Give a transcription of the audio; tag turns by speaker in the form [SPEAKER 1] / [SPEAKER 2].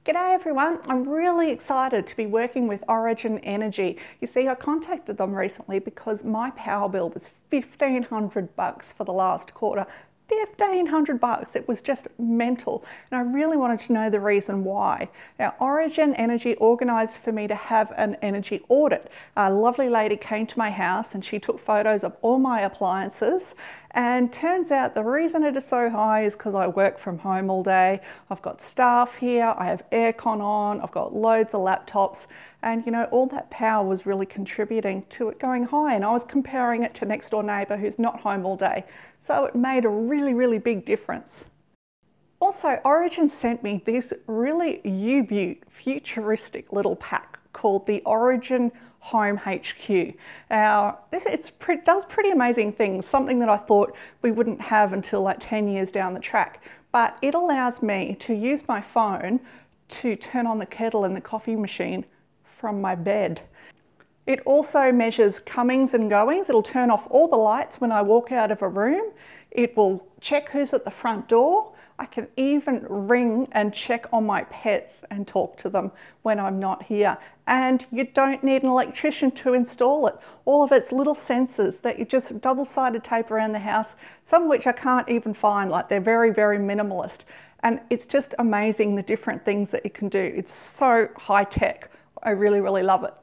[SPEAKER 1] G'day everyone, I'm really excited to be working with Origin Energy. You see, I contacted them recently because my power bill was $1,500 for the last quarter. $1,500, it was just mental, and I really wanted to know the reason why. Now, Origin Energy organised for me to have an energy audit. A lovely lady came to my house and she took photos of all my appliances, and turns out the reason it is so high is because I work from home all day. I've got staff here, I have aircon on, I've got loads of laptops, and you know, all that power was really contributing to it going high, and I was comparing it to next door neighbour who's not home all day. So it made a really big difference. Also, Origin sent me this really U-Butte futuristic little pack called the Origin Home HQ. Now, it does pretty amazing things, something that I thought we wouldn't have until like 10 years down the track. But it allows me to use my phone to turn on the kettle and the coffee machine from my bed. It also measures comings and goings. It'll turn off all the lights when I walk out of a room. It will check who's at the front door. I can even ring and check on my pets and talk to them when I'm not here. And you don't need an electrician to install it. All of its little sensors that you just double-sided tape around the house, some of which I can't even find, like they're very minimalist. And it's just amazing the different things that it can do. It's so high tech. I really love it.